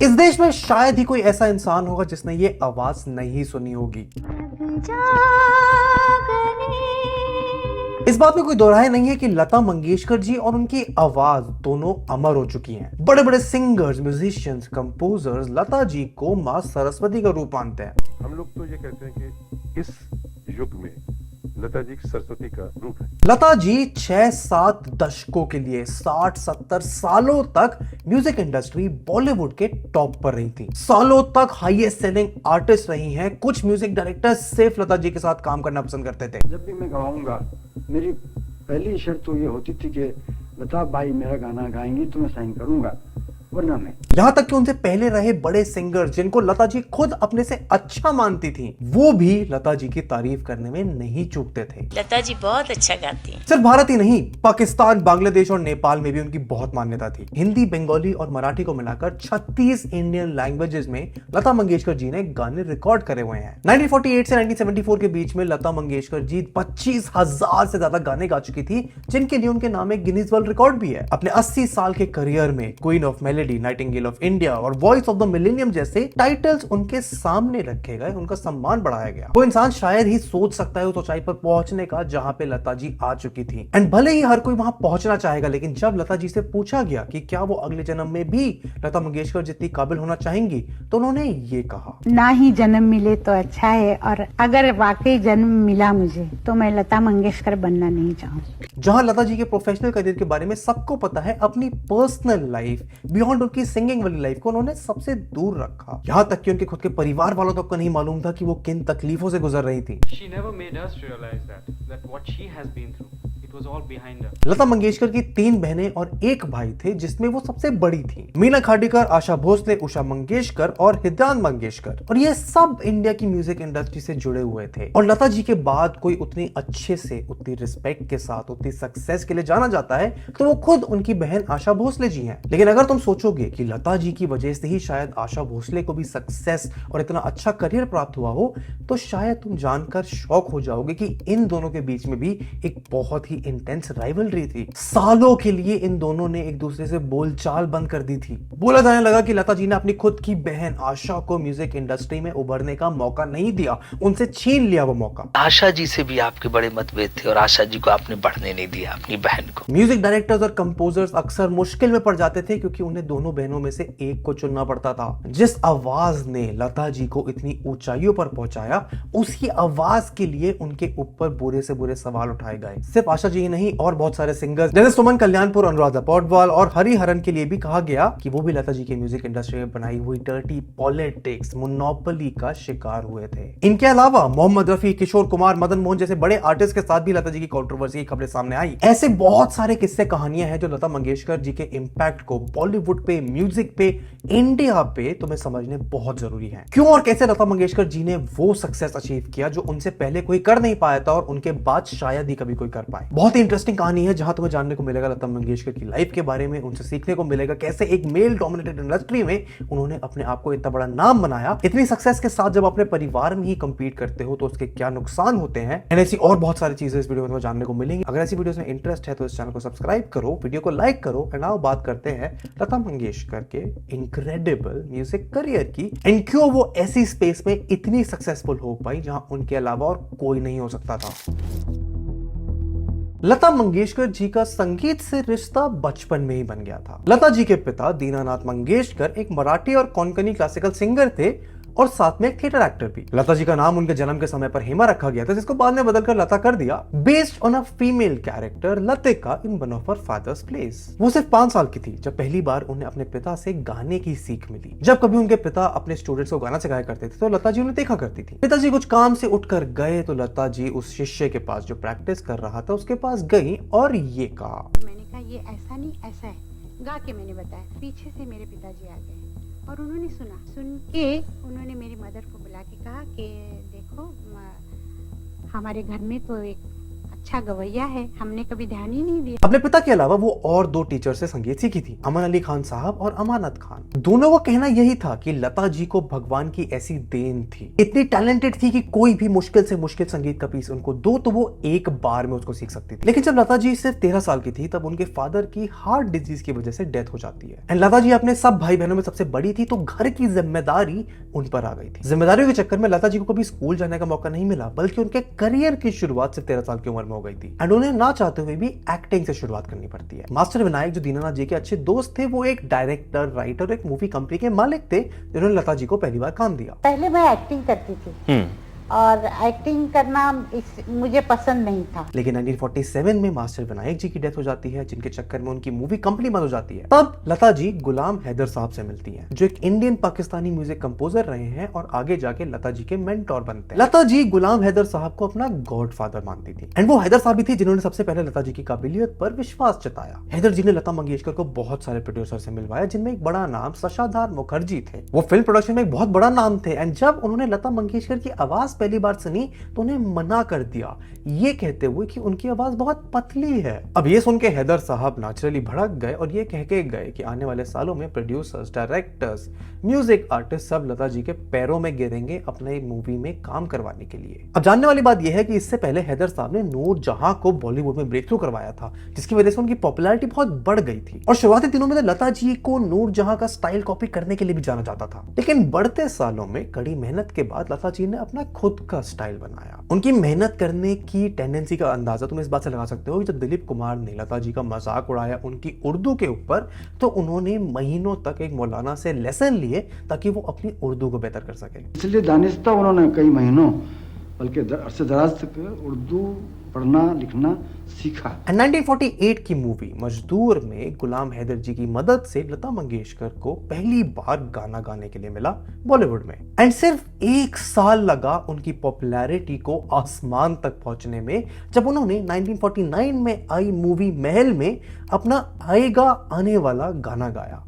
इस देश में शायद ही कोई ऐसा इंसान होगा जिसने ये आवाज नहीं सुनी होगी। इस बात में कोई दो राय नहीं है कि लता मंगेशकर जी और उनकी आवाज दोनों अमर हो चुकी हैं। बड़े बड़े सिंगर्स, म्यूजिशियंस, कंपोजर्स लता जी को मां सरस्वती का रूप मानते हैं। हम लोग तो ये कहते हैं कि इस युग में लता जी सरस्वती का रूप है। लता जी 6-7 दशकों के लिए 60-70 सालों तक म्यूजिक इंडस्ट्री बॉलीवुड के टॉप पर रही थी। सालों तक हाईएस्ट सेलिंग आर्टिस्ट रही हैं। कुछ म्यूजिक डायरेक्टर सिर्फ लता जी के साथ काम करना पसंद करते थे। जब भी मैं गाऊंगा मेरी पहली शर्त तो ये होती थी कि लता भाई मेरा गाना गाएंगी तो मैं साइन करूंगा, वरना नहीं। यहां तक कि उनसे पहले रहे बड़े सिंगर जिनको लता जी खुद अपने से अच्छा मानती थी, वो भी लता जी की तारीफ करने में नहीं चूकते थे। लता जी बहुत अच्छा गाती हैं। सिर्फ भारत ही नहीं, पाकिस्तान, बांग्लादेश और नेपाल में भी उनकी बहुत मान्यता थी। हिंदी, बंगाली और मराठी को मिलाकर 36 इंडियन लैंग्वेजेस में लता मंगेशकर जी ने गाने रिकॉर्ड करे हुए हैं। 1948 से 1974 के बीच में लता मंगेशकर जी 25,000 से ज्यादा गाने गा चुकी थी, जिनके लिए उनके नाम एक गिनीज वर्ल्ड रिकॉर्ड भी है। अपने 80 साल के करियर में queen of melody, Nightingale of India और वॉइस ऑफ द मिलेनियम जैसे टाइटल्स उनके सामने रखे गए, उनका सम्मान बढ़ाया गया। वो इंसान शायद ही सोच सकता है उस ऊंचाई पर पहुंचने का जहां पे लता जी आ चुकी थी। एंड भले ही हर कोई वहां पहुंचना चाहेगा, लेकिन जब लता जी से पूछा गया कि क्या वो अगले जन्म में भी लता मंगेशकर जितनी काबिल होना चाहेंगी, तो उन्होंने ये कहा, ना ही जन्म मिले तो अच्छा है, और अगर वाकई जन्म मिला मुझे तो मैं लता मंगेशकर बनना नहीं चाहूंगी। जहां लता जी के प्रोफेशनल करियर के बारे में सबको पता है, अपनी पर्सनल लाइफ बियॉन्ड उनकी सिंगिंग वाली लाइफ को उन्होंने सबसे दूर रखा। यहां तक कि उनके खुद के परिवार वालों तक को नहीं मालूम था कि वो किन तकलीफों से गुजर रही थी। She never made us realize that what she has been through, it was all behind her. Lata Mangeshkar की 3 बहनें और 1 भाई थे, जिसमें वो सबसे बड़ी थी। मीना खांडेकर, आशा भोसले, उषा मंगेशकर और हिदान मंगेशकर, और ये सब इंडिया की म्यूजिक इंडस्ट्री से जुड़े हुए थे। और लता जी के बाद कोई उतनी अच्छे से, उतनी रिस्पेक्ट के साथ, उतनी सक्सेस के लिए जाना जाता है तो वो खुद उनकी बहन आशा भोसले जी हैं। लेकिन अगर तुम सोचोगे कि लता जी की वजह से ही शायद आशा भोसले को भी सक्सेस और इतना अच्छा करियर प्राप्त हुआ हो, तो शायद तुम जानकर शॉक हो जाओगे कि इन दोनों के बीच में भी एक बहुत ही इंटेंस राइवलरी थी। सालों के लिए इन दोनों ने एक दूसरे से बोलचाल बंद कर दी थी। बोला जाने लगा कि लता जी ने अपनी खुद की बहन आशा को म्यूजिक इंडस्ट्री में उभरने का मौका नहीं दिया, उनसे छीन लिया वो मौका। आशा जी से भी आपके बड़े मतभेद थे और आशा जी को आपने बढ़ने नहीं दिया, अपनी बहन को। म्यूजिक डायरेक्टर्स और कंपोजर्स अक्सर मुश्किल में पड़ जाते थे क्योंकि उन्हें दोनों बहनों में से एक को चुनना पड़ता था। जिस आवाज ने लता जी को इतनी ऊंचाइयों पर पहुंचाया, उसी आवाज के लिए उनके ऊपर बुरे से बुरे सवाल उठाए गए। सिर्फ आशा जी ही नहीं, और बहुत सारे सिंगर्स जैसे सुमन कल्याणपुर, अनुराधा पौडवाल और हरिहरन के लिए भी कहा गया कि वो भी लता जी के म्यूजिक इंडस्ट्री में बनाई हुई डर्टी पॉलिटिक्स, मोनोपोली का शिकार हुए थे। इनके अलावा मोहम्मद रफी, किशोर कुमार, मदन मोहन जैसे बड़े आर्टिस्ट के साथ भी लता जी की कंट्रोवर्सी की खबरें सामने आई। ऐसे बहुत सारे किस्से, कहानियां हैं जो लता मंगेशकर जी के इंपैक्ट को बॉलीवुड पे, म्यूजिक पे, इंडिया पे तुम्हें समझने बहुत जरूरी है। क्यों और कैसे लता मंगेशकर जी ने वो सक्सेस अचीव किया जो उनसे पहले कोई कर नहीं पाया था और उनके बाद शायद ही कभी कोई कर पाए। बहुत ही इंटरेस्टिंग कहानी है जहां तुम्हें जानने को मिलेगा लता मंगेशकर की लाइफ के बारे में, उनसे सीखने को मिलेगा कैसे एक मेल डोमिनेटेड इंडस्ट्री में उन्होंने अपने आप को इतना बड़ा नाम बनाया। इतनी सक्सेस के साथ जब अपने परिवार में ही कंपीट करते हो तो उसके क्या नुकसान होते हैं, ऐसी और बहुत सारी चीजें इस वीडियो में तुम्हें जानने को मिलेंगी। अगर ऐसी वीडियोस में इंटरेस्ट है तो इस चैनल को सब्सक्राइब करो, वीडियो को लाइक करो। एंड आओ बात करते हैं लता मंगेशकर के इनक्रेडिबल म्यूजिक करियर की, एंड क्यों वो ऐसी स्पेस में इतनी सक्सेसफुल हो पाई जहां उनके अलावा और कोई नहीं हो सकता था। लता मंगेशकर जी का संगीत से रिश्ता बचपन में ही बन गया था। लता जी के पिता दीनानाथ मंगेशकर एक मराठी और कोंकणी क्लासिकल सिंगर थे और साथ में एक थिएटर एक्टर भी। लता जी का नाम उनके जन्म के समय पर हेमा रखा गया था, जिसको बाद में बदलकर लता कर दिया, based on a female character Latika in one of her father's place. वो सिर्फ 5 साल की थी जब पहली बार उन्हें अपने पिता से गाने की सीख मिली। जब कभी उनके पिता अपने स्टूडेंट्स को गाना सिखाया करते थे तो लता जी उन्हें देखा करती थी। पिताजी कुछ काम से उठकर गए तो लता जी उस शिष्य के पास जो प्रैक्टिस कर रहा था उसके पास गई और ये कहा, मैंने कहा ये ऐसा नहीं ऐसा है, गा के मैंने बताया। पीछे से मेरे पिताजी आ गए और उन्होंने सुन के उन्होंने मेरी मदर को बुला के कहा कि देखो हमारे घर में तो एक अच्छा गवैया है, हमने कभी ध्यान ही नहीं दिया। अपने पिता के अलावा वो और 2 टीचर से संगीत सीखी थी, अमन अली खान साहब और अमानत खान। दोनों का कहना यही था कि लता जी को भगवान की ऐसी देन थी, इतनी टैलेंटेड थी कि कोई भी मुश्किल से मुश्किल संगीत का पीस उनको दो तो वो एक बार में उसको सीख सकती थी। लेकिन जब लता जी सिर्फ 13 साल की थी तब उनके फादर की हार्ट डिजीज की वजह से डेथ हो जाती है। एंड लता जी अपने सब भाई बहनों में सबसे बड़ी थी तो घर की जिम्मेदारी उन पर आ गई थी। जिम्मेदारियों के चक्कर में लता जी को कभी स्कूल जाने का मौका नहीं मिला, बल्कि उनके करियर की शुरुआत सिर्फ 13 साल की उम्र में हो गई थी। एंड उन्हें ना चाहते हुए भी एक्टिंग से शुरुआत करनी पड़ती है। मास्टर विनायक जो दीनानाथ जी के अच्छे दोस्त थे, वो एक डायरेक्टर, राइटर, एक मूवी कंपनी के मालिक थे जिन्होंने लता जी को पहली बार काम दिया। पहले मैं एक्टिंग करती थी और एक्टिंग करना मुझे पसंद नहीं था। लेकिन 1947 में मास्टर विनायक जी की डेथ हो जाती है, जिनके चक्कर में उनकी मूवी कंपनी बंद हो जाती है। तब लता जी गुलाम हैदर साहब से मिलती हैं, जो एक इंडियन पाकिस्तानी म्यूजिक कंपोजर रहे हैं और आगे जाके लता जी के मेंटोर बनते हैं। लता जी गुलाम हैदर साहब को अपना गॉडफादर मानती थी। एंड वो हैदर साहब भी थे जिन्होंने सबसे पहले लता जी की काबिलियत पर विश्वास जताया। हैदर जी ने लता मंगेशकर को बहुत सारे प्रोड्यूसर से मिलवाया, जिनमें एक बड़ा नाम शशाधार मुखर्जी थे। वो फिल्म प्रोडक्शन में एक बहुत बड़ा नाम थे। एंड जब उन्होंने लता मंगेशकर की आवाज पहली बार सुनी तो उन्हें मना कर दिया, ये कहते हुए कि उनकी आवाज बहुत पतली है। अब ये सुन के हैदर साहब नेचुरली भड़क गए और ये कह के गए कि आने वाले सालों में प्रोड्यूसर्स, डायरेक्टर्स, म्यूजिक आर्टिस्ट सब लता जी के पैरों में गिरेंगे अपने मूवी में काम करवाने के लिए। अब जानने वाली बात यह है कि इससे पहले हैदर साहब ने नूर जहां को बॉलीवुड में ब्रेक थ्रू करवाया था, जिसकी वजह से उनकी पॉपुलैरिटी बहुत बढ़ गई थी। और शुरुआती दिनों में तो लता जी को नूर जहां का स्टाइल कॉपी करने के लिए भी जाना जाता था। लेकिन बढ़ते सालों में कड़ी मेहनत के बाद लता जी ने अपना खुद का स्टाइल बनाया। उनकी मेहनत करने की टेंडेंसी का अंदाजा तुम इस बात से लगा सकते हो कि जब दिलीप कुमार ने लता जी का मजाक उड़ाया उनकी उर्दू के ऊपर, तो उन्होंने महीनों तक एक मौलाना से लेसन लिए ताकि वो अपनी उर्दू को बेहतर कर सके। इसलिए दानिस्ता उन्होंने कई महीनों बल्कि अरसे दराज तक उर्दू पढ़ना लिखना सीखा। 1948 की मूवी मजदूर में गुलाम हैदर जी की मदद से लता मंगेशकर को पहली बार गाना गाने के लिए मिला बॉलीवुड में। एंड सिर्फ 1 साल लगा उनकी पॉपुलैरिटी को आसमान तक पहुंचने में, जब उन्होंने 1949 में आई मूवी महल में अपना आएगा आने वाला गाना गाया।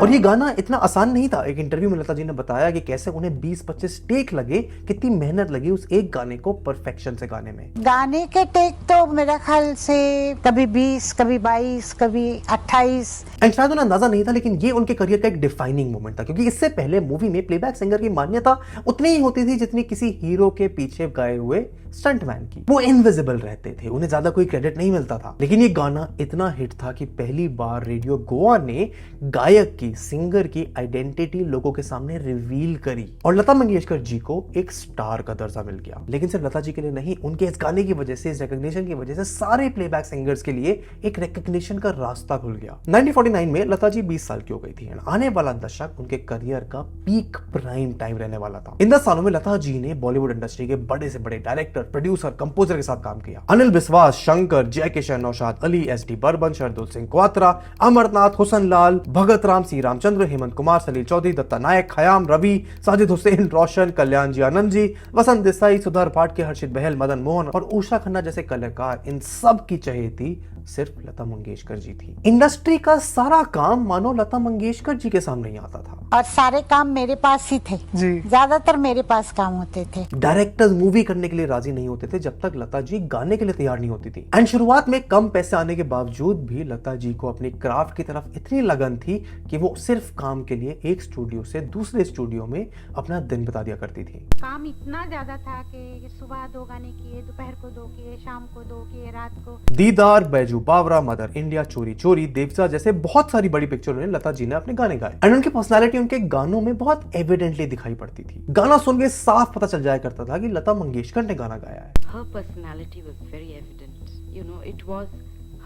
और ये गाना इतना आसान नहीं था। एक इंटरव्यू में लता जी ने बताया कि कैसे उन्हें 20-25 टेक लगे, कितनी मेहनत लगी उस एक गाने को परफेक्शन से गाने में। गाने के टेक तो मेरा ख्याल से कभी 20, कभी 22, कभी 28। एंड शायद उन्हें अंदाजा नहीं था, लेकिन ये उनके करियर का एक डिफाइनिंग मोमेंट था, क्योंकि इससे पहले मूवी में प्लेबैक सिंगर की मान्यता उतनी ही होती थी जितनी किसी हीरो के पीछे गाए हुए स्टंटमैन की। वो इनविजिबल रहते थे, उन्हें ज्यादा कोई क्रेडिट नहीं मिलता था। लेकिन ये गाना इतना हिट था कि पहली बार रेडियो गोवा ने गायक की, सिंगर की आइडेंटिटी लोगों के सामने रिवील करी और लता मंगेशकर जी को एक स्टार का दर्जा मिल गया। लेकिन सिर्फ लता जी के लिए नहीं, उनके इस गाने की वजह से, इस रिकॉग्निशन की वजह से सारे प्लेबैक सिंगर्स के लिए एक रिकॉग्निशन का रास्ता खुल गया। 1949 में लता जी 20 साल की हो गई थी। आने वाला दशक उनके करियर का पीक प्राइम टाइम रहने वाला था। इन 10 सालों में लता जी ने बॉलीवुड इंडस्ट्री के बड़े से बड़े डायरेक्टर, प्रोड्यूसर, कंपोजर के साथ काम किया। अनिल बिस्वास, शंकर, जय किशन, नौशाद अली, एस.डी. बर्मन, शरदुल सिंह क्वात्रा, अमरनाथ, हुसन लाल, भगत राम, सी रामचंद्र, हेमंत कुमार, सलील चौधरी, दत्ता नायक, खयाम, रवि, साजिद हुसैन, रोशन, कल्याण जी आनंद जी, वसंत देसाई, सुधार पाटके, हर्षित बहल, मदन मोहन और उषा खन्ना जैसे कलाकार, इन सब की चहेती सिर्फ लता मंगेशकर जी थी। इंडस्ट्री का सारा काम मानो लता मंगेशकर जी के सामने ही आता था और सारे काम मेरे पास ही थे जी। ज्यादातर मेरे पास काम होते थे। डायरेक्टर्स मूवी करने के लिए राजी नहीं होते थे जब तक लता जी गाने के लिए तैयार नहीं होती थी। एंड शुरुआत में कम पैसे आने के बावजूद भी लता जी को अपनी क्राफ्ट की तरफ इतनी लगन थी कि वो सिर्फ काम के लिए एक स्टूडियो से दूसरे स्टूडियो में अपना दिन बिता दिया करती थी। काम इतना ज्यादा था कि सुबह 2 गाने किए, दोपहर को 2 किए, शाम को 2 किए, रात को। दीदार, बैजू बावरा, मदर इंडिया, चोरी चोरी, देवसा जैसे बहुत सारी बड़ी पिक्चरों में लता जी ने अपने गाने गाए। एंड उनकी पर्सनालिटी उनके गानों में बहुत एविडेंटली दिखाई पड़ती थी। गाना सुन के साफ पता चल जाया करता था कि लता मंगेशकर ने गाना गाया है। Her personality was very evident. You know, it was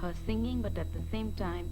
her singing, but at the same time,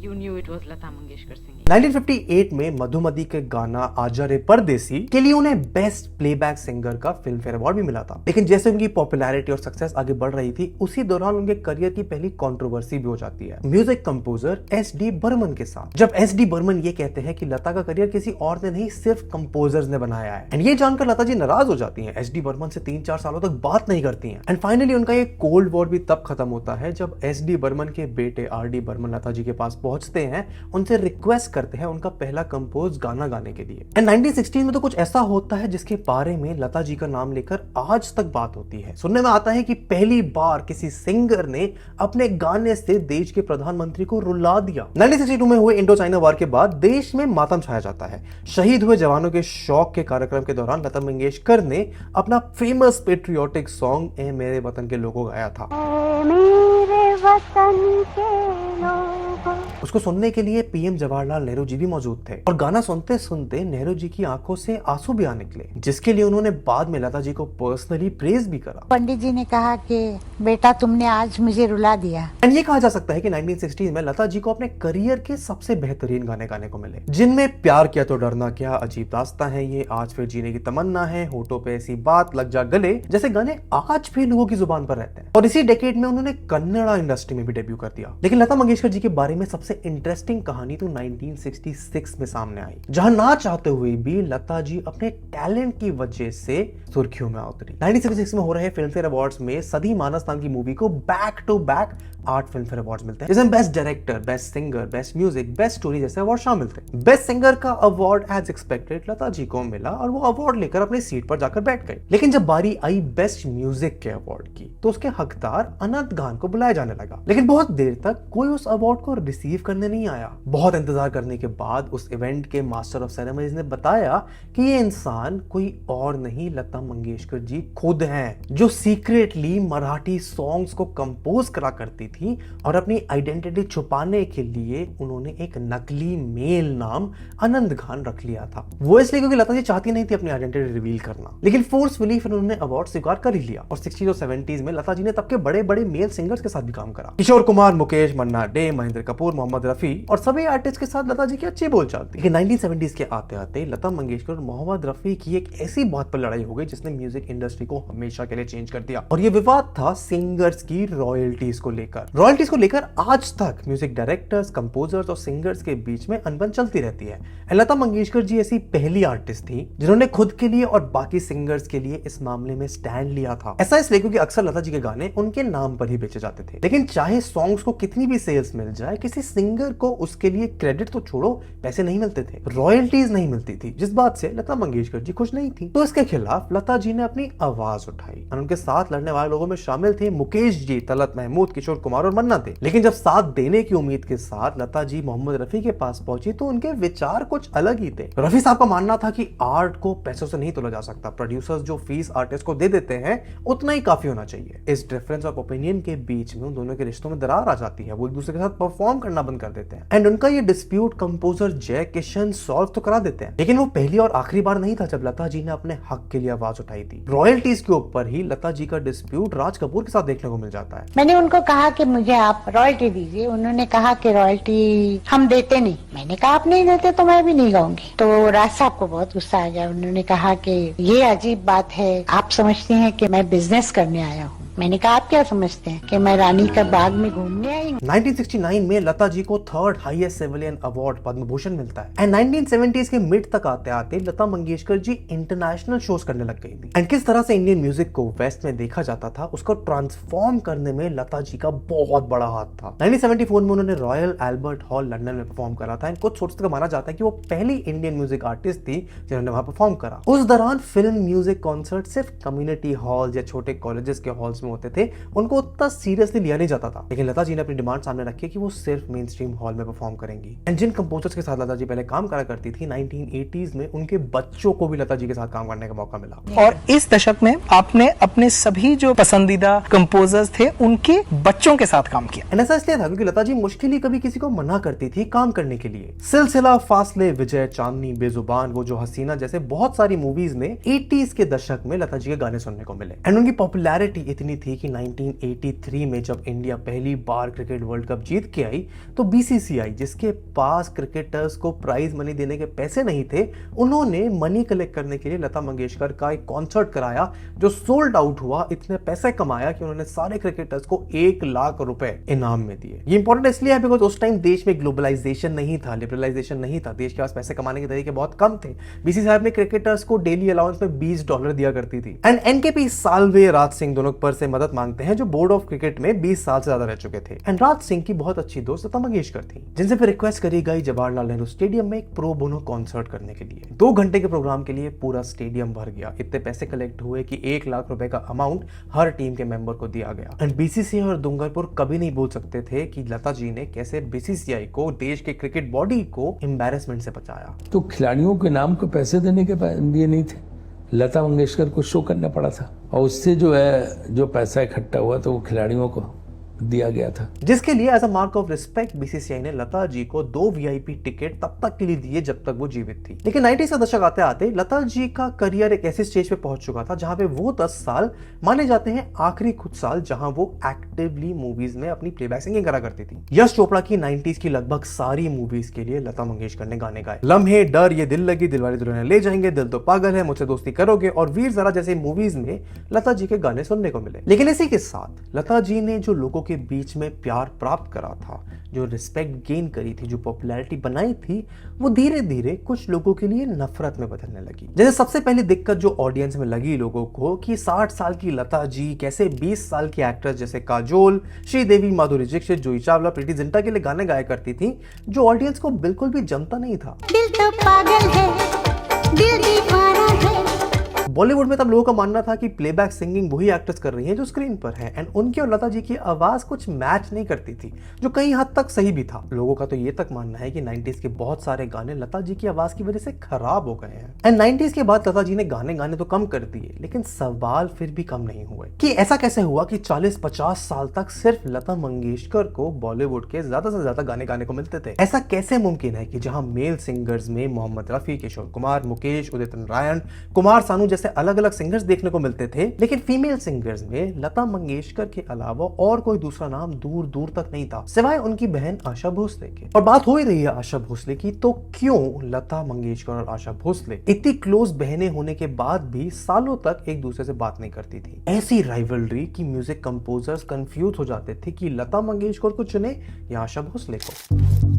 you knew it was Lata Mangeshkar singing. 1958 में मधुमती के गाना आजा रे परदेसी के लिए उन्हें बेस्ट प्लेबैक सिंगर का फिल्म फेयर अवार्ड भी मिला था। लेकिन जैसे उनकी पॉपुलैरिटी और सक्सेस आगे बढ़ रही थी, उसी दौरान उनके करियर की पहली कंट्रोवर्सी भी हो जाती है म्यूजिक कंपोजर एस.डी. बर्मन के साथ। जब एस.डी. बर्मन ये कहते हैं कि लता का करियर किसी और ने नहीं, सिर्फ कंपोजर्स ने बनाया है। एंड ये जानकर लता जी नाराज हो जाती हैं, एस.डी. बर्मन से 3-4 सालों तक बात नहीं करती हैं। एंड फाइनली उनका ये कोल्ड वॉर भी तब खत्म होता है जब एस.डी. बर्मन के बेटे आर.डी. बर्मन लता जी के पास पहुंचते हैं, उनसे रिक्वेस्ट करते हैं उनका पहला कंपोज गाना गाने के लिए। एंड 1916 में तो कुछ ऐसा होता है जिसके बारे में लता जी का नाम लेकर आज तक बात होती है। सुनने में आता है कि पहली बार किसी सिंगर ने अपने गाने से देश के प्रधानमंत्री को रुला दिया। 1962 में हुए इंडो चाइना वार के बाद देश में मातम छाया जाता है। शहीद हुए जवानों के शोक के कार्यक्रम के दौरान लता मंगेशकर ने अपना फेमस पेट्रियोटिक सॉन्ग ए मेरे वतन के लोगों गाया था। उसको सुनने के लिए पीएम जवाहरलाल नेहरू जी भी मौजूद थे और गाना सुनते सुनते नेहरू जी की आंखों से आंसू भी आ निकले, जिसके लिए उन्होंने बाद में लता जी को पर्सनली प्रेज भी करा। पंडित जी ने कहा कि बेटा तुमने आज मुझे रुला दिया। एंड ये कहा जा सकता है कि 1960 में लता जी को अपने करियर के सबसे बेहतरीन गाने गाने को मिले, जिनमें प्यार किया तो डरना क्या, अजीब दास्तां है ये, आज फिर जीने की तमन्ना है, होठों पे ऐसी बात, लग जा गले जैसे गाने आज भी लोगों की जुबान पर रहते हैं। और इसी डेकेड में उन्होंने कन्नड़ा इंडस्ट्री में भी डेब्यू कर दिया। लेकिन लता मंगेशकर जी के बारे में सबसे इंटरेस्टिंग कहानी तो 1966 में सामने आई, जहां ना चाहते हुए भी लता जी अपने टैलेंट की वजह से सुर्खियों में उतरी। 1966 में हो रहे फिल्म फेयर अवार्ड्स में सदी मानस नाम की मूवी को back to back 8 Filmfare awards मिलते हैं, जिसमें best director, best singer, best music, best story जैसे अवार्ड शामिल थे। बेस्ट सिंगर का award as expected Lata ji को मिला और वो अवार्ड लेकर अपनी सीट पर जाकर बैठ गए। लेकिन जब बारी आई बेस्ट म्यूजिक के अवार्ड की तो उसके हकदार अनंत गान को बुलाया जाने लगा, लेकिन बहुत देर तक कोई उस अवार्ड को रिसीव करने नहीं आया। बहुत इंतजार करने के बाद उस इवेंट के मास्टर ऑफ सेरेमनीज ने बताया कि ये इंसान कोई और नहीं लता मंगेशकर जी खुद हैं, जो सीक्रेटली मराठी सॉन्ग्स को कंपोज करा करती थी और अपनी आइडेंटिटी छुपाने के लिए उन्होंने एक नकली मेल नाम अनंत खान रख लिया था। वो इसलिए क्योंकि लता जी चाहती नहीं थी अपनी आइडेंटिटी रिवील करना, लेकिन फोर्सफुली फिर उन्होंने अवार्ड स्वीकार कर ही लिया। और 60s और 70s में लता जी ने तब के बड़े बड़े मेल सिंगर्स के साथ भी काम करा। किशोर कुमार, मुकेश, मन्ना डे, महेंद्र कपूर, मोहम्मद रफी और सभी आर्टिस्ट के साथ लता जी की अच्छी बोलचाल थी। लेकिन 1970s के आते आते लता मंगेशकर और मोहम्मद रफी की एक ऐसी बात पर लड़ाई हो गई जिसने म्यूजिक इंडस्ट्री को हमेशा के लिए चेंज कर दिया। और ये विवाद था सिंगर्स की रॉयल्टीज को लेकर। रॉयल्टीज को लेकर आज तक म्यूजिक डायरेक्टर्स, कंपोजर्स और सिंगर्स के बीच में अनबन चलती रहती है। लता मंगेशकर जी ऐसी पहली आर्टिस्ट थी जिन्होंने खुद के लिए और बाकी सिंगर्स के लिए इस मामले में स्टैंड लिया था। ऐसा इसलिए क्योंकि अक्सर लता जी के गाने उनके नाम पर ही बेचे जाते थे। लेकिन चाहे सॉन्ग्स को कितनी भी सेल्स मिल जाए, किसी सिंगर को उसके लिए क्रेडिट तो छोड़ो, पैसे नहीं मिलते थे, रॉयल्टीज नहीं मिलती थी, जिस बात से लता मंगेशकर जी खुश नहीं थी। तो इसके खिलाफ लता जी ने अपनी आवाज उठाई और उनके साथ लड़ने वाले लोगों में शामिल थे मुकेश जी, तलत महमूद, किशोर कुमार और मन्ना थे। लेकिन जब साथ देने की उम्मीद के साथ लता जी मोहम्मद रफी के पास पहुंची तो उनके विचार कुछ अलग ही थे। रफी साहब का मानना था कि आर्ट को पैसों से नहीं तोला जा सकता, प्रोड्यूसर्स जो फीस आर्टिस्ट को दे देते हैं उतना ही काफी होना चाहिए। इस डिफरेंस ऑफ ओपिनियन के बीच में उन दोनों के रिश्तों में दरार आ जाती है, वो एक दूसरे के साथ परफॉर्म करना बंद कर देते हैं। एंड उनका ये डिस्प्यूट कंपोजर जय किशन सॉल्व तो करा देते हैं, लेकिन वो पहली और आखिरी बार नहीं था जब लता जी ने अपने हक के लिए आवाज उठाई थी। रॉयल्टीज के ऊपर ही लता जी का डिस्प्यूट राज कपूर के साथ देखने को मिल जाता है। मैंने उनको कहा कि मुझे आप रॉयल्टी दीजिए, उन्होंने कहा कि रॉयल्टी हम देते नहीं। मैंने कहा आप नहीं देते तो मैं भी नहीं गाऊंगी। तो राज साहब को बहुत गुस्सा आ गया, उन्होंने कहा कि ये अजीब बात है, आप समझते हैं कि मैं बिजनेस करने आया हूँ। मैंने कहा आप क्या समझते हैं कि मैं रानी का बाग में घूमने आई हूँ। 1969 में लता जी को 3rd highest civilian award Padma Bhushan मिलता है। एंड 1970s के मिड तक आते आते लता मंगेशकर जी इंटरनेशनल शोज करने लग गई थी। एंड किस तरह से इंडियन म्यूजिक को वेस्ट में देखा जाता था उसको ट्रांसफॉर्म करने में लता जी का बहुत बड़ा हाथ था। 1974 में उन्होंने रॉयल एल्बर्ट हॉल लंदन में परफॉर्म करा था। कुछ सोर्सेस का माना जाता है कि वो पहली इंडियन म्यूजिक आर्टिस्ट थी जिन्होंने वहां परफॉर्म करा। उस दौरान फिल्म म्यूजिक कॉन्सर्ट सिर्फ कम्युनिटी हॉल या छोटे कॉलेजेस के हॉल्स में होते थे, उनको उतना सीरियसली लिया नहीं जाता था। लेकिन लता जी ने अपनी डिमांड सामने रखी कि वो सिर्फ मेन स्ट्रीम हॉल में परफॉर्म करेंगी। एंड जिन कंपोजर्स के साथ लता जी पहले काम करा करती थी, 1980s में उनके बच्चों को भी लता जी के साथ काम करने का मौका मिला। और इस दशक में आपने अपने सभी जो पसंदीदा कंपोजर्स थे उनके बच्चों के साथ काम किया। एंड ऐसा इसलिए था क्योंकि लता जी मुश्किल ही कभी किसी को मना करती थी काम करने के लिए। सिलसिला, फासले, विजय, चांदनी, बेजुबान, वो जो हसीना जैसे बहुत सारी मूवीज में 80s के दशक में लता जी के गाने सुनने को मिले। एंड उनकी पॉपुलैरिटी इतनी थी कि 1983 में जब इंडिया पहली बार क्रिकेट वर्ल्ड कप जीत के आई तो बीसीसीआई, जिसके पास क्रिकेटर्स को प्राइज मनी देने के पैसे नहीं थे, उन्होंने मनी कलेक्ट करने के लिए लता मंगेशकर का एक कॉन्सर्ट कराया जो सोल्ड आउट हुआ। इतने पैसे कमाया कि उन्होंने सारे क्रिकेटर्स को 1 लाख रुपए इनाम में दिए। ये इंपॉर्टेंट इसलिए है बिकॉज उस टाइम देश में ग्लोबलाइजेशन नहीं था, लिबरलाइजेशन नहीं था, देश के पास पैसे कमाने के तरीके बहुत कम थे। बीसीसीआई में क्रिकेटर्स को डेली अलाउंस में $20 दिया करती थी। एंड एनकेपी साल्वे, राज सिंह दोनों पर से मदद मांगते हैं जो बोर्ड ऑफ क्रिकेट में 20 साल से ज्यादा रह चुके थे। एंड बलराज सिंह की बहुत अच्छी दोस्त लता मंगेशकर थी, जिनसे फिर रिक्वेस्ट करी गई जवाहरलाल नेहरू स्टेडियम में एक प्रो बोनो कॉन्सर्ट करने के लिए। 2 घंटे के प्रोग्राम के लिए पूरा स्टेडियम भर गया। इतने पैसे कलेक्ट हुए कि 1 लाख रुपए का अमाउंट हर टीम के मेंबर को दिया गया। एंड बीसीसीआई और डूंगरपुर कभी नहीं बोल सकते थे कि लता जी ने कैसे बीसीसीआई को, देश के क्रिकेट बॉडी को एम्बैरेसमेंट से बचाया। तो खिलाड़ियों के नाम को पैसे देने के लिए नहीं थे, लता मंगेशकर को शो करना पड़ा था और उससे जो पैसा इकट्ठा हुआ तो वो खिलाड़ियों को दिया गया था, जिसके लिए as a mark of respect BCCI ने लता जी को 2 वीआईपी टिकट तब तक के लिए दिए जब तक वो जीवित थी। लेकिन 90s का दशक आते आते लता जी का करियर एक ऐसी स्टेज पे पहुंच चुका था जहां पे वो 10 साल माने जाते हैं आखिरी कुछ साल जहां वो एक्टिवली मूवीज में अपनी प्लेबैक सिंगिंग करा करती थी। यश चोपड़ा की 90s की लगभग सारी मूवीज के लिए लता मंगेशकर ने गाने गाए। लम्हे, डर, ये दिल लगी, दिलवाले दुल्हनिया ले जाएंगे, दिल तो पागल है, मुझसे दोस्ती करोगे और वीर ज़रा जैसे मूवीज में लता जी के गाने सुनने को मिले। लेकिन इसी के साथ लता जी ने जो लोगों के बीच में प्यार प्राप्त करा था, जो रिस्पेक्ट गेन करी थी, जो पॉपुलैरिटी बनाई थी, वो धीरे धीरे कुछ लोगों के लिए नफरत में बदलने लगी। जैसे सबसे पहली दिक्कत जो ऑडियंस में लगी लोगों को कि 60 साल की लता जी कैसे 20 साल की एक्ट्रेस जैसे काजोल, श्रीदेवी, माधुरी दीक्षित, जूही चावला, प्रीति जिंटा के लिए गाने गाया करती थी, जो ऑडियंस को बिल्कुल भी जमता नहीं था। दिल तो पागल है, दिल दीवाना है। बॉलीवुड में तब लोगों का मानना था कि प्लेबैक सिंगिंग वही एक्ट्रेस कर रही हैं जो स्क्रीन पर है, एंड उनकी और लता जी की आवाज कुछ मैच नहीं करती थी, जो कई हद तक सही भी था। लोगों का तो ये तक मानना है कि 90s के बहुत सारे गाने लता जी की आवाज की वजह से खराब हो गए हैं। एंड 90s के बाद लता जी ने गाने गाने तो कम कर दिए, लेकिन सवाल फिर भी कम नहीं हुए कि ऐसा कैसे हुआ कि 40-50 साल तक सिर्फ लता मंगेशकर को बॉलीवुड के ज्यादा से ज्यादा गाने गाने को मिलते थे। ऐसा कैसे मुमकिन है कि जहां मेल सिंगर्स में मोहम्मद रफी, किशोर कुमार, मुकेश, उदित नारायण, कुमार सानू जैसे अलग अलग सिंगर्स देखने को मिलते थे, लेकिन फीमेल सिंगर्स में लता मंगेशकर के अलावा और कोई दूसरा नाम दूर दूर तक नहीं था, सिवाय उनकी बहन आशा भोसले के। और बात हो ही रही है आशा भोसले की, तो क्यों लता मंगेशकर और आशा भोसले इतनी क्लोज बहनें होने के बाद भी सालों तक एक दूसरे से बात नहीं करती थी? ऐसी राइवलरी की म्यूजिक कंपोजर्स कंफ्यूज हो जाते थे कि लता मंगेशकर को चुने या आशा भोसले को।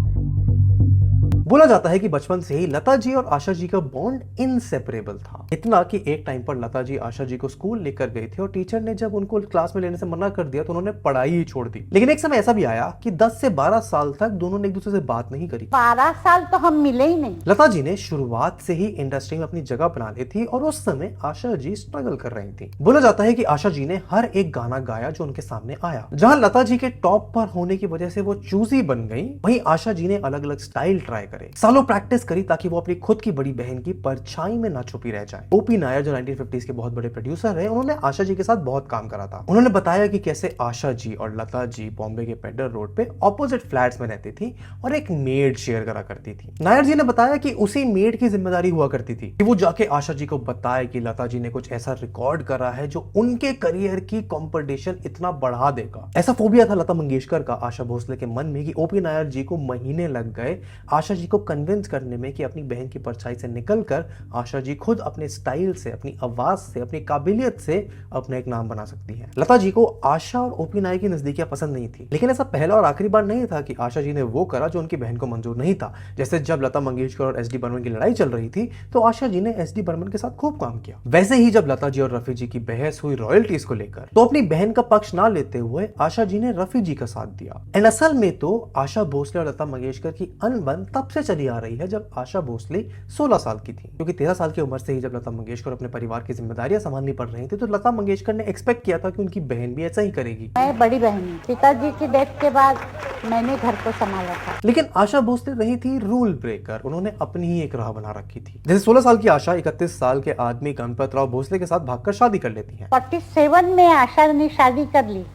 बोला जाता है कि बचपन से ही लता जी और आशा जी का बॉन्ड इनसेपरेबल था, इतना कि एक टाइम पर लता जी आशा जी को स्कूल लेकर गए थे और टीचर ने जब उनको क्लास में लेने से मना कर दिया तो उन्होंने पढ़ाई ही छोड़ दी। लेकिन एक समय ऐसा भी आया कि 10 से 12 साल तक दोनों ने एक दूसरे से बात नहीं करी। 12 साल तो हम मिले ही नहीं। लता जी ने शुरुआत से ही इंडस्ट्री में अपनी जगह बना ली थी और उस समय आशा जी स्ट्रगल कर रही थी। बोला जाता है कि आशा जी ने हर एक गाना गाया जो उनके सामने आया। जहां लता जी के टॉप पर होने की वजह से वो चूजी बन गई, वहीं आशा जी ने अलग अलग स्टाइल ट्राई करे, सालों प्रैक्टिस करी ताकि वो अपनी खुद की बड़ी बहन की परछाई में ना छुपी रह जाए। ओपी नायर जो 1950s के बहुत बड़े प्रोड्यूसर हैं, उन्होंने आशा जी के साथ बहुत काम करा था। उन्होंने बताया कि कैसे आशा जी और लता जी बॉम्बे के पेडर रोड पे ऑपोजिट फ्लैट्स में रहती थी और एक मेड शेयर करा करती थी। नायर जी ने बताया कि उसी मेड की जिम्मेदारी हुआ करती थी कि वो जाके आशा जी को बताए कि लता जी ने कुछ ऐसा रिकॉर्ड करा है जो उनके करियर की कंपटीशन इतना बढ़ा देगा। ऐसा फोबिया था लता मंगेशकर का आशा भोसले के मन में कि ओपी नायर जी को महीने लग गए आशा जी को कन्विंस करने में कि अपनी बहन की परछाई से निकलकर आशा जी खुद अपने स्टाइल से, अपनी आवाज से, अपनी काबिलियत से अपना एक नाम बना सकती है। लता जी को आशा और ओपी नायर की नजदीकियां पसंद नहीं थी, लेकिन ऐसा पहला और आखिरी बार नहीं था कि आशा जी ने वो करा जो उनकी बहन को मंजूर नहीं था। जैसे जब लता मंगेशकर और एसडी बर्मन की लड़ाई चल रही थी तो आशा जी ने एसडी बर्मन के साथ खूब काम किया। वैसे ही जब लता जी और रफी जी की बहस हुई रॉयल्टीज को लेकर, तो अपनी बहन का पक्ष ना लेते हुए आशा जी ने रफी जी का साथ दिया। एंड असल में तो आशा भोसले और लता मंगेशकर की अनबन तब से चली आ रही है जब आशा भोसले 16 साल की थी, क्योंकि 13 साल की उम्र से ही जब लता मंगेशकर अपने परिवार की जिम्मेदारियां संभालनी पड़ रही थी तो लता मंगेशकर ने एक्सपेक्ट किया था कि उनकी बहन भी ऐसा ही करेगी। मैं बड़ी बहन हूँ, पिताजी की डेथ के बाद मैंने घर को संभाला था। लेकिन आशा भोसले रही थी रूल ब्रेकर, उन्होंने अपनी ही एक राह बना रखी थी। जैसे 16 साल की आशा 31 साल के आदमी गणपत राव भोसले के साथ भागकर शादी कर लेती है। 47 में आशा ने शादी कर ली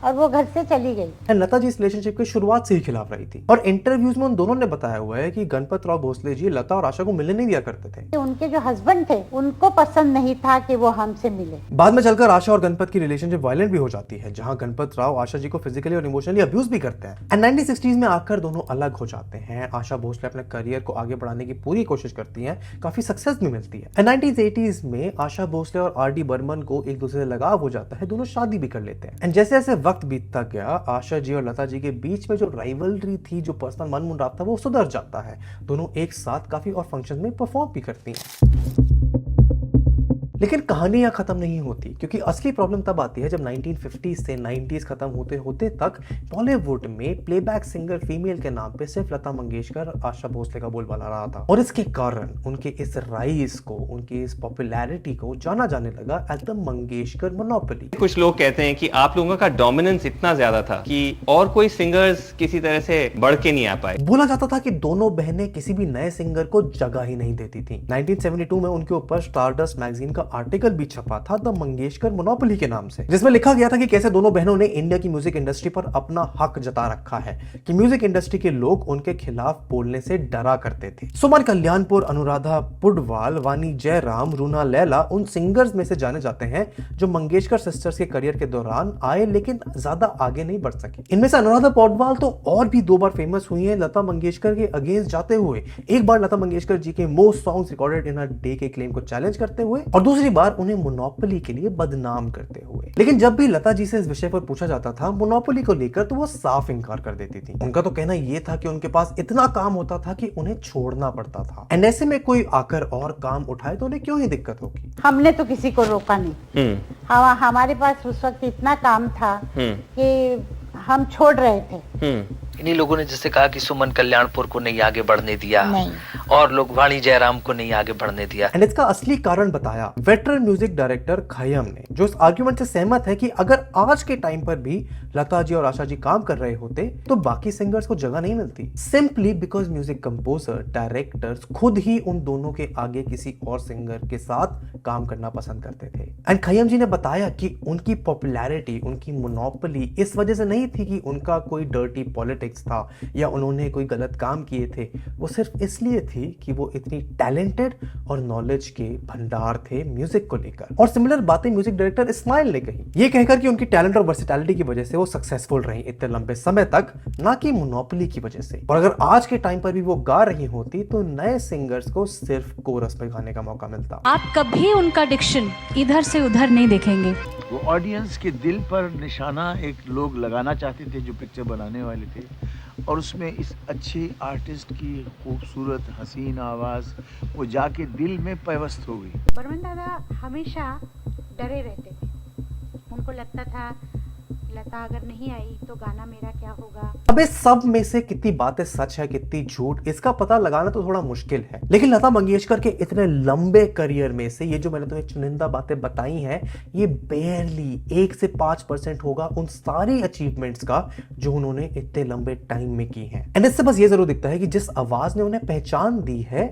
और वो घर से चली गई। लता जी इस रिलेशनशिप की शुरुआत से ही खिलाफ रही थी और इंटरव्यूज में उन दोनों ने बताया हुआ है कि गणपत राव भोसले जी लता और आशा को मिलने नहीं दिया करते थे। उनके जो हस्बैंड थे उनको पसंद नहीं था कि वो हमसे मिले। बाद में चलकर आशा और गणपत की रिलेशनशिप वायलेंट भी हो जाती है, जहां गणपत राव आशा जी को फिजिकली और इमोशनली अब्यूज भी करते हैं। एंड 1960s में आकर दोनों अलग हो जाते हैं। आशा भोसले अपने करियर को आगे बढ़ाने की पूरी कोशिश करती है, काफी सक्सेस भी मिलती है। एंड 1980s में आशा भोसले और आर डी बर्मन को एक दूसरे से लगाव हो जाता है, दोनों शादी भी कर लेते हैं। एंड जैसे जैसे वक्त बीतता गया, आशा जी और लता जी के बीच में जो राइवलरी थी, जो पर्सनल मन मुटाव था, वो सुधर जाता है। दोनों एक साथ काफी और फंक्शन में परफॉर्म भी करती हैं। लेकिन कहानी यहाँ खत्म नहीं होती, क्योंकि असली प्रॉब्लम तब आती है जब 1950s से 90s खत्म होते होते तक बॉलीवुड में प्लेबैक सिंगर फीमेल के नाम पे सिर्फ लता मंगेशकर और आशा भोसले का बोलबाला रहा था, और इसके कारण उनके इस राइज को, उनकी इस पॉपुलैरिटी को जाना जाने लगा एज द मंगेशकर मोनोपोली। कुछ लोग कहते हैं कि आप लोगों का डोमिनेंस इतना ज्यादा था कि और कोई सिंगर्स किसी तरह से बढ़ के नहीं आ पाए। बोला जाता था कि दोनों बहनें किसी भी नए सिंगर को जगह ही नहीं देती थी। 1972 में उनके ऊपर स्टारडस्ट मैगजीन का आर्टिकल भी छपा था द मंगेशकर मोनोपोली के नाम से, जिसमें लिखा गया था कि कैसे दोनों बहनों ने इंडिया की म्यूजिक इंडस्ट्री पर अपना हक जता रखा है, कि म्यूजिक इंडस्ट्री के लोग उनके खिलाफ बोलने से डरा करते थे। सुमन कल्याणपुर, अनुराधा पुडवाल, वानी जयराम, रूना लैला उन सिंगर्स में से जाने जाते हैं जो मंगेशकर सिस्टर्स के करियर के दौरान आए लेकिन ज्यादा आगे नहीं बढ़ सके। इनमें से अनुराधा पौडवाल तो और भी 2 बार फेमस हुई है लता मंगेशकर के अगेंस्ट जाते हुए। एक बार लता मंगेशकर जी के most songs recorded in a day के क्लेम को चैलेंज करते हुए, और दूसरी बार उन्हें मोनोपोली के लिए बदनाम करते हुए। लेकिन जब भी लता जी से इस विषय पर पूछा जाता था मोनोपोली को लेकर, तो वो साफ इनकार कर देती थी। उनका तो कहना यह था कि उनके पास इतना काम होता था कि उन्हें छोड़ना पड़ता था, एंड ऐसे में कोई आकर और काम उठाए तो उन्हें क्यों ही दिक्कत होगी। हमने तो किसी को रोका नहीं, हमारे पास उस वक्त इतना काम था कि हम छोड़ रहे थे। इन्हीं लोगों ने जैसे कहा कि सुमन कल्याणपुर को नहीं आगे बढ़ने दिया, नहीं। और लोग वाणी जयराम को नहीं आगे बढ़ने दिया। एंड इसका असली कारण बताया वेटरन म्यूजिक डायरेक्टर खय्यम ने, जो इस आर्ग्यूमेंट से सहमत है कि अगर आज के टाइम पर भी लता जी और आशा जी काम कर रहे होते तो बाकी सिंगर्स को जगह नहीं मिलती, simply because music composer, directors खुद ही उन दोनों के आगे किसी और सिंगर के साथ काम करना पसंद करते थे। एंड खय्यम जी ने बताया कि उनकी पॉपुलैरिटी, उनकी मोनोपोली इस वजह से नहीं थी कि उनका कोई डर्टी पॉलिटिक्स था या उन्होंने कोई गलत काम किए थे, वो सिर्फ इसलिए थी कि वो इतनी टैलेंटेड और नॉलेज के भंडार थे म्यूजिक को लेकर। और सिमिलर बातें म्यूजिक डायरेक्टर इस्माइल ने कही, ये कहकर कि उनकी टैलेंट और वर्सेटैलिटी की वजह से वो सक्सेसफुल रही इतने लंबे समय तक, ना कि मोनोपोली की वजह से। और अगर आज के टाइम पर भी वो गा रही होती तो नए सिंगर्स को सिर्फ कोरस पे गाने का मौका मिलता। आप कभी उनका डिक्शन इधर से उधर नहीं देखेंगे। वो ऑडियंस के दिल पर निशाना एक लोग लगाना चाहते थे जो पिक्चर बनाने वाले थे, और उसमें इस अच्छी आर्टिस्ट की खूबसूरत हसीन आवाज़ वो जाके दिल में पैवस्त हो गई। बर्मन दादा हमेशा डरे रहते थे, उनको लगता था लता अगर नहीं आई तो गाना मेरा क्या होगा। अब इस सब में से कितनी बातें सच है, कितनी झूठ, इसका पता लगाना तो थोड़ा मुश्किल है। लेकिन लता मंगेशकर के इतने लंबे करियर में से ये जो मैंने तुम्हें चुनिंदा बातें बताई हैं, ये बेयरली 1 से 5% होगा उन सारी अचीवमेंट्स का जो उन्होंने इतने लंबे टाइम में की हैं। एंड इससे बस ये जरूर दिखता है कि जिस आवाज ने उन्हें पहचान दी है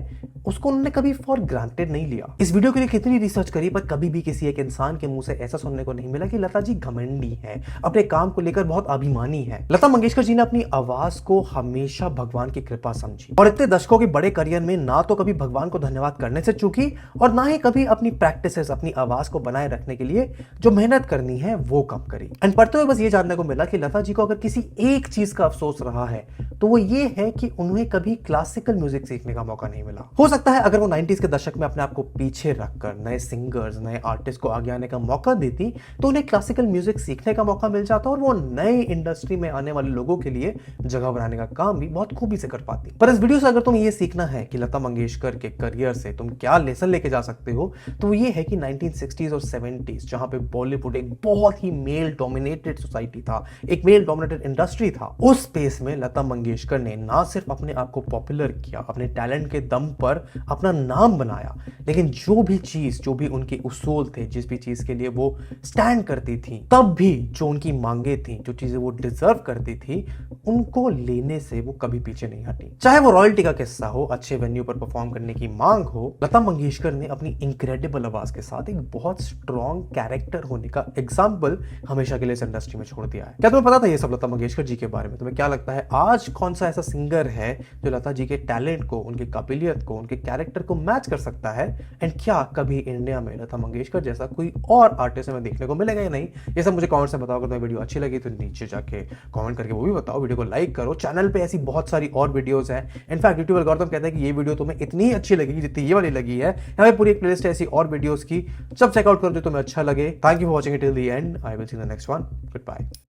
उसको उन्होंने कभी फॉर ग्रांटेड नहीं लिया। इस वीडियो के लिए कितनी रिसर्च करी पर कभी भी किसी एक इंसान के मुंह से ऐसा सुनने को नहीं मिला कि लता जी घमंडी है, अपने काम को लेकर बहुत अभिमानी है। लता मंगेशकर जी ने अपनी आवाज को हमेशा भगवान की कृपा समझी, और इतने दशकों के बड़े करियर में ना तो कभी भगवान को धन्यवाद करने से चूकी, और ना ही कभी अपनी प्रैक्टिसेस, अपनी आवाज को बनाए रखने के लिए जो मेहनत करनी है वो कम करी। एंड पढ़ते हुए बस ये जानने को मिला कि लता जी को अगर किसी एक चीज का अफसोस रहा है तो वो ये है कि उन्हें कभी क्लासिकल म्यूजिक सीखने का मौका नहीं मिला। हो सकता है अगर वो 90s के दशक में अपने आप को पीछे रखकर नए सिंगर्स, नए आर्टिस्ट को आगे आने का मौका देती तो उन्हें क्लासिकल म्यूजिक सीखने का मौका मिल जाता और वो नए इंडस्ट्री में आने वाले लोगों के लिए जगह बनाने का काम भी बहुत खूबी से कर पाती। पर इस वीडियो से अगर तुम ये सीखना है कि लता मंगेशकर के करियर से तुम क्या लेसन लेके जा सकते हो, तो ये है कि 1960s और 70s जहां पे बॉलीवुड एक बहुत ही मेल डोमिनेटेड सोसाइटी था, एक मेल डोमिनेटेड इंडस्ट्री था, उस स्पेस में लता मंगेशकर ने ना सिर्फ अपने आप को पॉपुलर किया, अपने टैलेंट के दम पर अपना नाम बनाया, लेकिन जो भी चीज, जो भी उनके उसूल थे, जिस भी चीज के लिए वो स्टैंड करती थी, तब भी जो उनकी मांगे थी, जो चीजें वो डिजर्व करती थी, उनको लेने से वो कभी पीछे नहीं हटी। चाहे वो रॉयल्टी का किस्सा हो, अच्छे वेन्यू पर परफॉर्म करने की मांग हो, लता मंगेशकर ने अपनी इनक्रेडिबल आवाज के साथ एक बहुत स्ट्रॉन्ग कैरेक्टर होने का एग्जाम्पल हमेशा के लिए इस इंडस्ट्री में छोड़ दिया है। क्या तुम्हें पता था ये सब लता मंगेशकर जी के बारे में? तुम्हें क्या लगता है आज कौन सा ऐसा सिंगर है जो लता जी के टैलेंट को, उनकी काबिलियत को, उनके कैरेक्टर को मैच कर सकता है? एंड क्या कभी इंडिया में लता मंगेशकर जैसा कोई और आर्टिस्ट हमें देखने को मिलेगा या नहीं? ये सब मुझे कमेंट में बताओ। अगर तुम्हें वीडियो अच्छी लगी तो नीचे जाके कमेंट करके वो भी बताओ। वीडियो को लाइक करो। चैनल पे ऐसी बहुत सारी और वीडियोस हैं। इनफैक्ट यूट्यूब एल्गोरिथम कहता है कि ये वीडियो तुम्हें इतनी अच्छी लगेगी जितनी ये वाली लगी है। यहाँ पे पूरी एक प्लेलिस्ट है ऐसी और वीडियोस की, सब चेकआउट करो जो तुम्हें अच्छा लगे। Thank you for watching it till the end. I will see in the next one. Good bye.